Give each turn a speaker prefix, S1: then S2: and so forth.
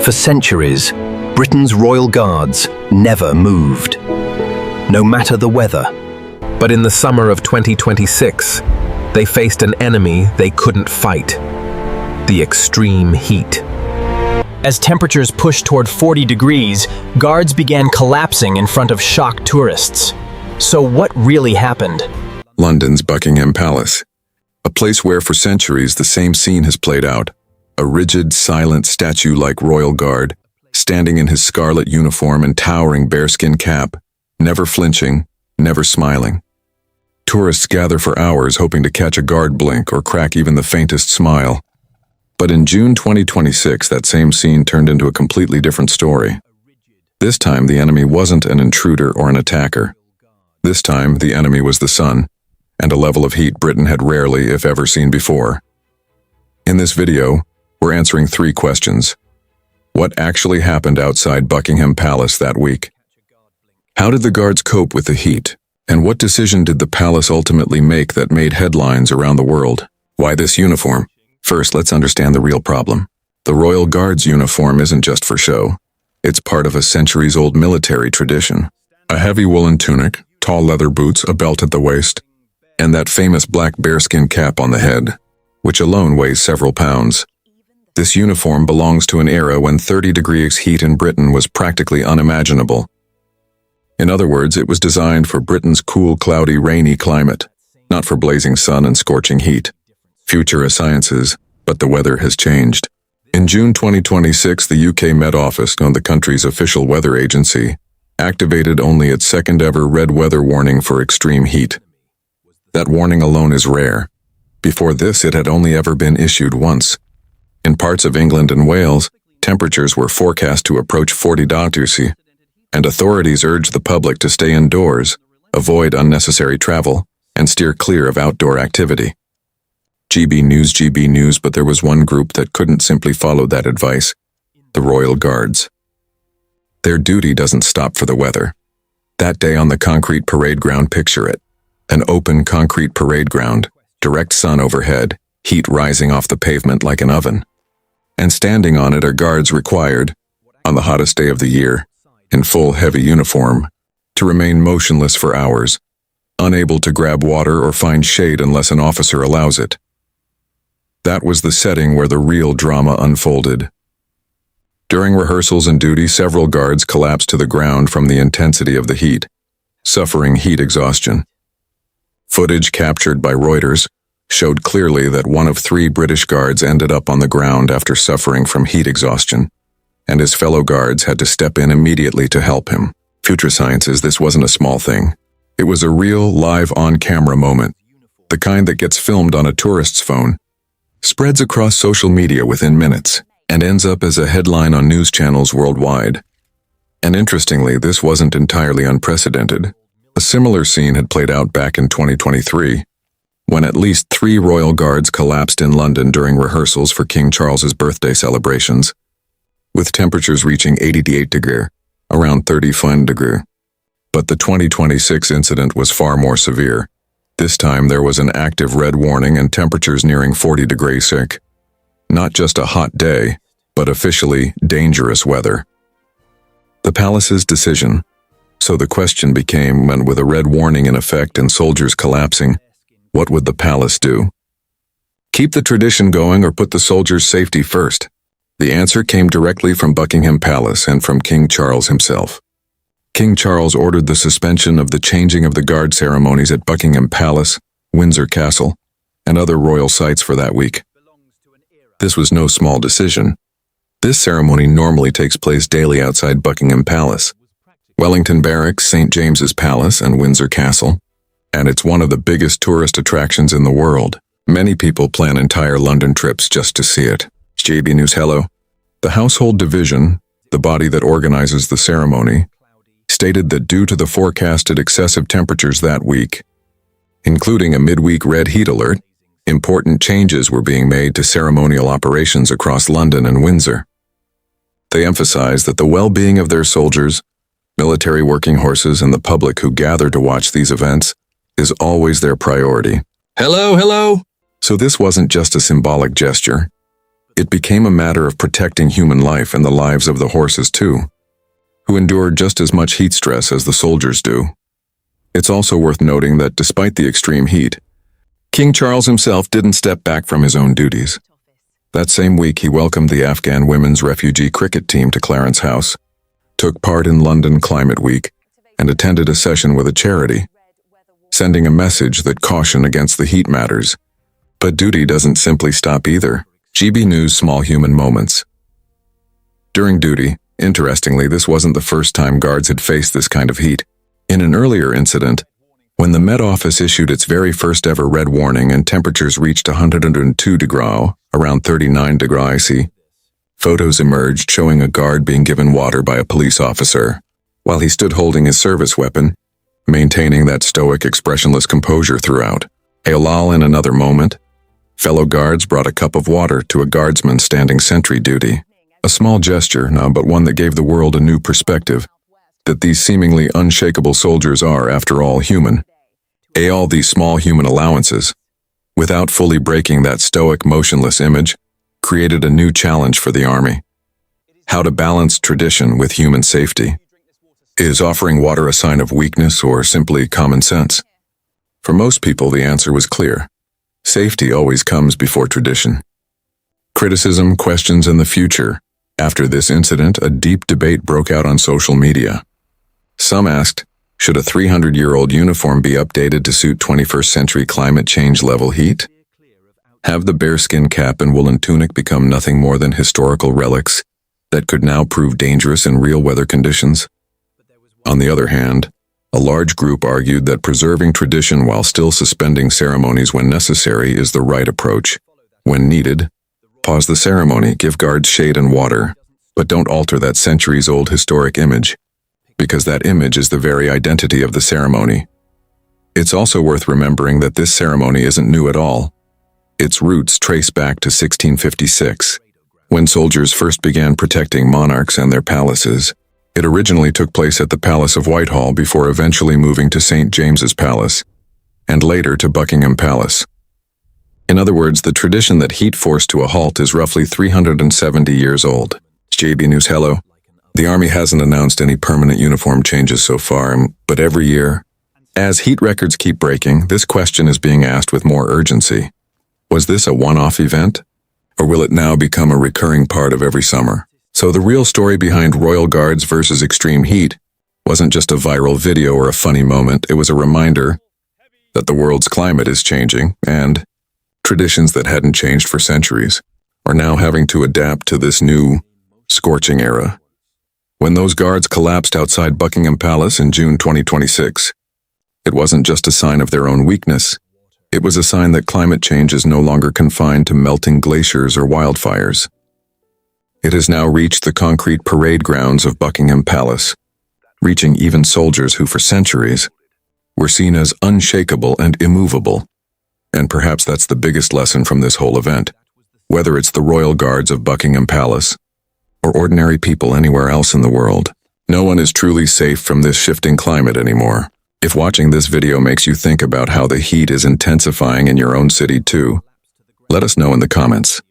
S1: For centuries, Britain's royal guards never moved, no matter the weather.
S2: But in the summer of 2026, they faced an enemy they couldn't fight: the extreme heat.
S3: As temperatures pushed toward 40 degrees, guards began collapsing in front of shocked tourists. So what really happened?
S4: London's Buckingham Palace, a place where for centuries the same scene has played out. A rigid, silent statue-like royal guard, standing in his scarlet uniform and towering bearskin cap, never flinching, never smiling. Tourists gather for hours hoping to catch a guard blink or crack even the faintest smile. But in June 2026, that same scene turned into a completely different story. This time, the enemy wasn't an intruder or an attacker. This time, the enemy was the sun, and a level of heat Britain had rarely, if ever, seen before. In this video, we're answering 3 questions. What actually happened outside Buckingham Palace that week? How did the guards cope with the heat? And what decision did the palace ultimately make that made headlines around the world? Why this uniform? First, let's understand the real problem. The Royal Guard's uniform isn't just for show. It's part of a centuries-old military tradition. A heavy woolen tunic, tall leather boots, a belt at the waist, and that famous black bearskin cap on the head, which alone weighs several pounds. This uniform belongs to an era when 30 degrees heat in Britain was practically unimaginable. In other words, it was designed for Britain's cool, cloudy, rainy climate, not for blazing sun and scorching heat. Future sciences, but the weather has changed. In June 2026, the UK Met Office, the country's official weather agency, activated only its second ever red weather warning for extreme heat. That warning alone is rare. Before this, it had only ever been issued once. In parts of England and Wales, temperatures were forecast to approach 40 degrees Celsius, and authorities urged the public to stay indoors, avoid unnecessary travel, and steer clear of outdoor activity. GB News, but there was one group that couldn't simply follow that advice: the Royal Guards. Their duty doesn't stop for the weather. That day on the concrete parade ground, picture it. An open concrete parade ground, direct sun overhead, heat rising off the pavement like an oven. And standing on it are guards required, on the hottest day of the year, in full heavy uniform, to remain motionless for hours, unable to grab water or find shade unless an officer allows it. That was the setting where the real drama unfolded. During rehearsals and duty, several guards collapsed to the ground from the intensity of the heat, suffering heat exhaustion. Footage captured by Reuters showed clearly that one of 3 British guards ended up on the ground after suffering from heat exhaustion, and his fellow guards had to step in immediately to help him. Future sciences, this wasn't a small thing. It was a real, live, on-camera moment, the kind that gets filmed on a tourist's phone, spreads across social media within minutes, and ends up as a headline on news channels worldwide. And interestingly, this wasn't entirely unprecedented. A similar scene had played out back in 2023, when at least 3 royal guards collapsed in London during rehearsals for King Charles's birthday celebrations, with temperatures reaching 88 degrees, around 35 degrees. But the 2026 incident was far more severe. This time there was an active red warning and temperatures nearing 40 degrees Celsius. Not just a hot day, but officially dangerous weather. The palace's decision. So the question became, when with a red warning in effect and soldiers collapsing, what would the palace do? Keep the tradition going or put the soldiers' safety first? The answer came directly from Buckingham Palace and from King Charles himself. King Charles ordered the suspension of the changing of the guard ceremonies at Buckingham Palace, Windsor Castle, and other royal sites for that week. This was no small decision. This ceremony normally takes place daily outside Buckingham Palace, Wellington Barracks, St. James's Palace, and Windsor Castle, and it's one of the biggest tourist attractions in the world. Many people plan entire London trips just to see it. JB News, hello. The Household Division, the body that organizes the ceremony, stated that due to the forecasted excessive temperatures that week, including a midweek red heat alert, important changes were being made to ceremonial operations across London and Windsor. They emphasized that the well-being of their soldiers, military working horses, and the public who gather to watch these events is always their priority. Hello. So this wasn't just a symbolic gesture. It became a matter of protecting human life and the lives of the horses too, who endured just as much heat stress as the soldiers do. It's also worth noting that despite the extreme heat, King Charles himself didn't step back from his own duties. That same week, he welcomed the Afghan women's refugee cricket team to Clarence House, took part in London Climate Week, and attended a session with a charity, sending a message that caution against the heat matters. But duty doesn't simply stop either. GB News Small Human Moments. During duty, interestingly, this wasn't the first time guards had faced this kind of heat. In an earlier incident, when the Met Office issued its very first ever red warning and temperatures reached 102 degrees, around 39 degrees C, photos emerged showing a guard being given water by a police officer, while he stood holding his service weapon, maintaining that stoic, expressionless composure throughout. A lull in another moment, fellow guards brought a cup of water to a guardsman standing sentry duty. A small gesture, but one that gave the world a new perspective, that these seemingly unshakable soldiers are, after all, human. All these small human allowances, without fully breaking that stoic, motionless image, created a new challenge for the army. How to balance tradition with human safety. Is offering water a sign of weakness or simply common sense? For most people, the answer was clear. Safety always comes before tradition. Criticism, questions, and the future. After this incident, a deep debate broke out on social media. Some asked, should a 300-year-old uniform be updated to suit 21st century climate change level heat? Have the bearskin cap and woolen tunic become nothing more than historical relics that could now prove dangerous in real weather conditions? On the other hand, a large group argued that preserving tradition while still suspending ceremonies when necessary is the right approach. When needed, pause the ceremony, give guards shade and water, but don't alter that centuries-old historic image, because that image is the very identity of the ceremony. It's also worth remembering that this ceremony isn't new at all. Its roots trace back to 1656, when soldiers first began protecting monarchs and their palaces. It originally took place at the Palace of Whitehall before eventually moving to St. James's Palace, and later to Buckingham Palace. In other words, the tradition that heat forced to a halt is roughly 370 years old. JB News, hello. The Army hasn't announced any permanent uniform changes so far, but every year, as heat records keep breaking, this question is being asked with more urgency. Was this a one-off event, or will it now become a recurring part of every summer? So the real story behind Royal Guards versus extreme heat wasn't just a viral video or a funny moment. It was a reminder that the world's climate is changing, and traditions that hadn't changed for centuries are now having to adapt to this new, scorching era. When those guards collapsed outside Buckingham Palace in June 2026, it wasn't just a sign of their own weakness. It was a sign that climate change is no longer confined to melting glaciers or wildfires. It has now reached the concrete parade grounds of Buckingham Palace, reaching even soldiers who for centuries were seen as unshakable and immovable. And perhaps that's the biggest lesson from this whole event. Whether it's the Royal Guards of Buckingham Palace or ordinary people anywhere else in the world, no one is truly safe from this shifting climate anymore. If watching this video makes you think about how the heat is intensifying in your own city too, let us know in the comments.